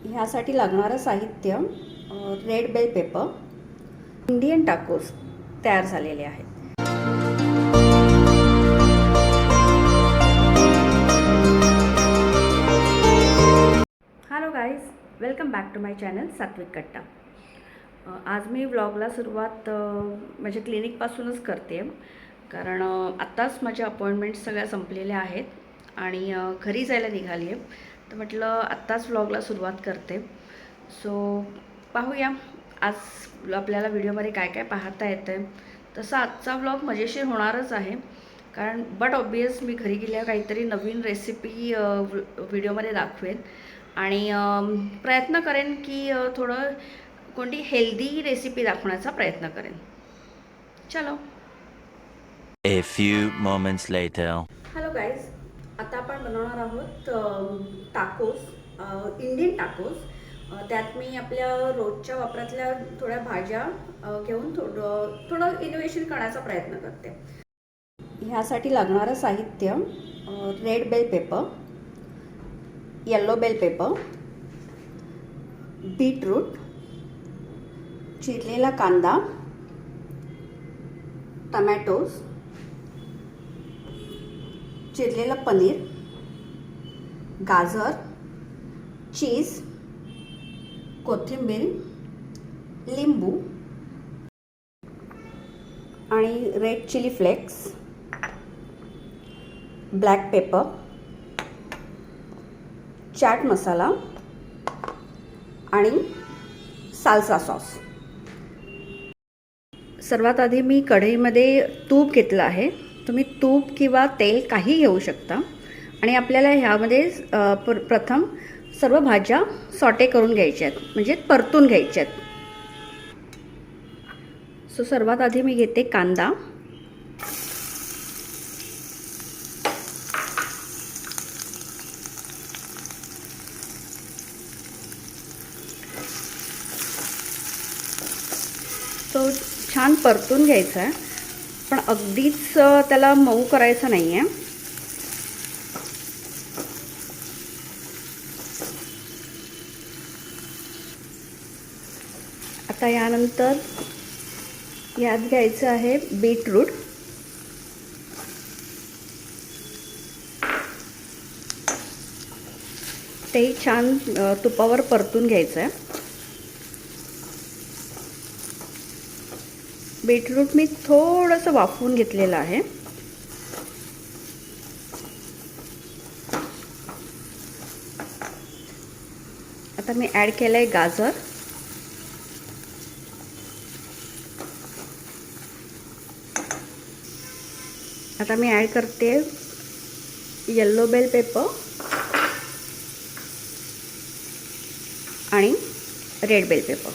ह्यासाठी लागणारं साहित्य red bell pepper, Indian tacos तयार झालेले आहेत. Hello guys, welcome back to my channel Satvik Katta. आज मी व्लॉगला सुरुवात माझ्या क्लिनिकपासूनच करते, कारण आत्ताच माझ्या अपॉइंटमेंट्स सगळ्या संपलेल्या आहेत आणि घरी जायला निघाली आहे. तर म्हटलं आत्ताच व्लॉगला सुरुवात करते. सो पाहूया आज आपल्याला व्हिडिओमध्ये काय काय पाहता येतं. तसा आजचा व्लॉग मजेशीर होणारच आहे, कारण बट ऑब्वियस मी घरी गेल्यावर काहीतरी नवीन रेसिपी व्हिडिओमध्ये दाखवेन आणि प्रयत्न करेन की थोडं कोणती हेल्दी रेसिपी दाखवण्याचा प्रयत्न करेन. चलो. A few moments later. Hello guys, आता आपण बनवणार आहोत टाकोस, इंडियन टाकोस. त्यात मी आपल्या रोजच्या वापरातल्या थोड्या भाज्या घेऊन थोडं इनोव्हेशन करण्याचा प्रयत्न करते. ह्यासाठी लागणारं साहित्य red bell pepper, yellow bell pepper, beetroot, चिरलेला कांदा, टमॅटोज, चिरलेलं पनीर, गाजर, चीज, कोथिंबीर, लिंबू आणि red chilli flakes, black pepper, chaat masala आणि साल्सा सॉस. सर्वात आधी मी कढईमध्ये तूप घेतलं आहे. तुम्ही तूप किंवा तेल काही घेऊ शकता आणि आपल्याला ह्यामध्ये प्रथम सर्व भाज्या सॉटे करून घ्यायच्या आहेत, म्हणजे परतून घ्यायच्या आहेत. सो सर्वात आधी मी घेते कांदा, तो छान परतून घ्यायचा आहे, पण अगदीच त्याला मऊ करायचं नाही आहे. आता यानंतर यात घ्यायचं आहे बीटरूट. ते छान तुपावर परतून घ्यायचं आहे. बीटरूट मी थोडंसं वाफवून घेतलेलं आहे. आता मी ॲड केलं आहे गाजर, आता मी ॲड करते येलो बेल पेपर आणि रेड बेल पेपर.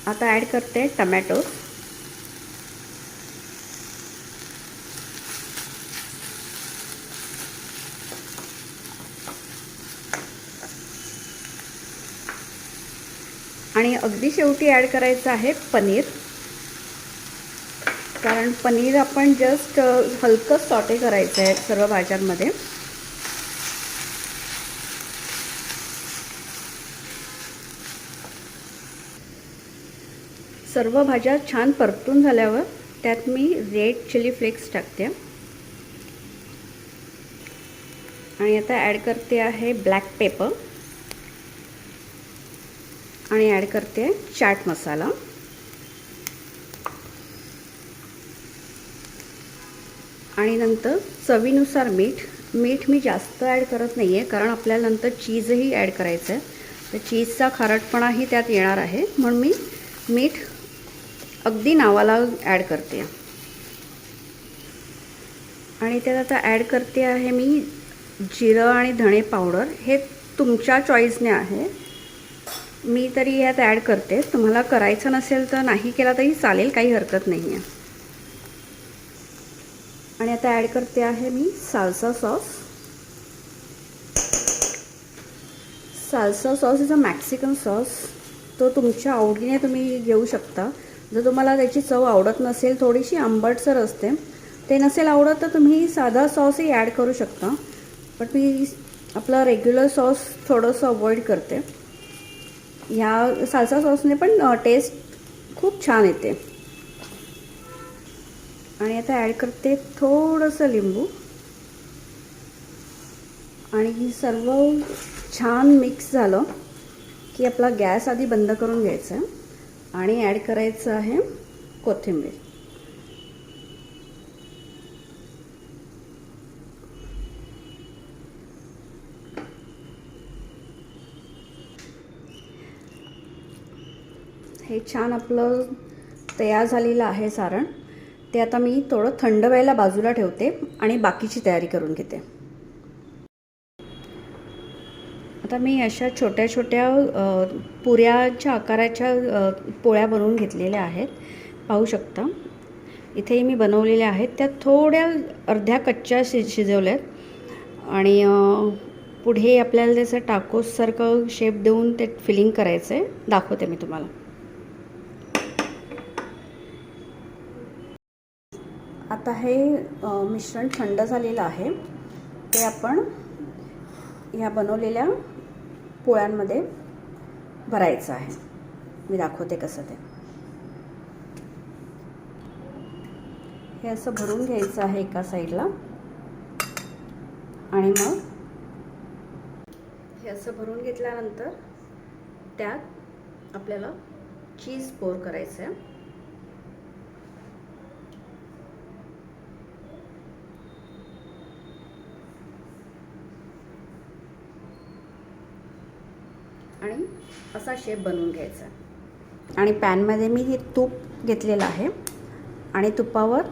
आता ॲड करते टमॅटो आणि अगदी शेवटी ॲड करायचं आहे पनीर, कारण पनीर आपण जस्ट हलकं सॉटे करायचं आहे सर्व भाज्यांमध्ये. सर्व भाज्या छान परतून झाल्यावर त्यात मी रेड चिली फ्लेक्स टाकते आणि आता ॲड करते आहे ब्लॅक पेपर आणि ॲड करते चाट मसाला आणि नंतर चवीनुसार मीठ. मीठ मी जास्त ॲड करत नाही आहे, कारण आपल्याला नंतर चीजही ॲड करायचं आहे, तर चीजचा खारटपणाही त्यात येणार आहे, म्हणून मी मीठ अगदी नावाला ॲड करते. आणि त्यात आता ॲड करते आहे मी जिरं आणि धणे पावडर. हे तुमच्या चॉईसने आहे, मी तरी यात ॲड करते. तुम्हाला करायचं नसेल तर नाही केला तरी चालेल, काही हरकत नाही आहे. आणि आता ॲड करते आहे मी salsa sauce. Salsa sauce is a Mexican sauce. तो तुमच्या आवडीने तुम्ही घेऊ शकता. जर तुम्हाला त्याची चव आवडत नसेल, थोडीशी आंबटसर असते, ते नसेल आवडत तर तुम्ही साधा सॉसही ॲड करू शकता. पण मी आपला रेग्युलर सॉस थोडंसं अवॉइड करते. ह्या साल्सा सॉसने पण टेस्ट खूप छान येते. आणि आता ॲड करते थोडंसं लिंबू. आणि सर्व छान मिक्स झालं की आपला गॅस आधी बंद करून घ्यायचा आणि ॲड करायचं आहे कोथिंबीर. हे छान आपलं तयार झालेलं आहे सारण. ते आता मी थोडं थंड व्हायला बाजूला ठेवते आणि बाकीची तयारी करून घेते. आता मी अशा छोट्या छोट्या पुऱ्याच्या आकाराच्या पोळ्या बनवून घेतलेल्या आहेत. पाहू शकता इथे मी बनवलेल्या आहेत. त्या थोड्या अर्ध्या कच्च्या शिजवल्यात आणि पुढे आपल्याला त्याचं टाकोससारखं शेप देऊन ते फिलिंग करायचं आहे. दाखवते मी तुम्हाला. आता हे मिश्रण थंड झालेलं आहे. ते आपण ह्या बनवलेल्या पोळ्यांमध्ये भरायचं आहे. मी दाखवते कसं ते. हे असं भरून घ्यायचं आहे एका साईडला आणि मग हे असं भरून घेतल्यानंतर त्यात आपल्याला चीज पोर करायचं आहे. आणि असा शेप बनवून घ्यायचा. आणि पॅनमध्ये मी हे तूप घेतलेलं आहे आणि तुपावर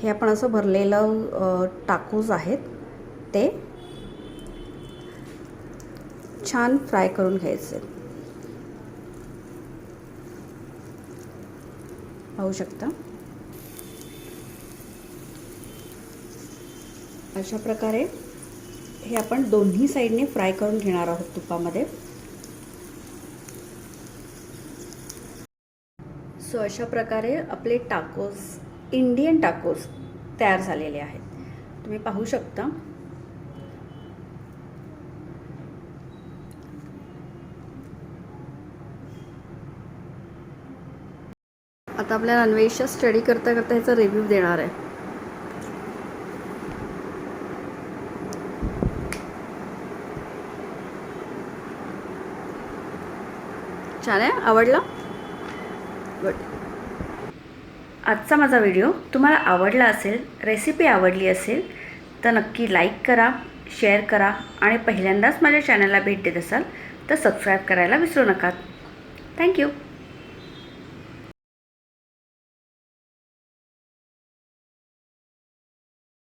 हे आपण असं भरलेलं टाकूज आहेत ते छान फ्राय करून घ्यायचे. पाहू शकता अशा प्रकारे हे आपण दोन्ही साईडने फ्राय करून घेणार आहोत तुपामध्ये. सो अशा प्रकारे आपले टाकोस, इंडियन टाकोस तयार झालेले आहेत. तुम्ही पाहू शकता. आता आपल्याला नॉनव्हेजचा स्टडी करता करता ह्याचा रिव्ह्यू देणार आहे. छान आहे. आवडला? गुड. आजचा माझा व्हिडिओ तुम्हाला आवडला असेल, रेसिपी आवडली असेल तर नक्की लाईक करा, शेअर करा आणि पहिल्यांदाच माझ्या चॅनलला भेट देत असाल तर सबस्क्राईब करायला विसरू नका. थँक्यू.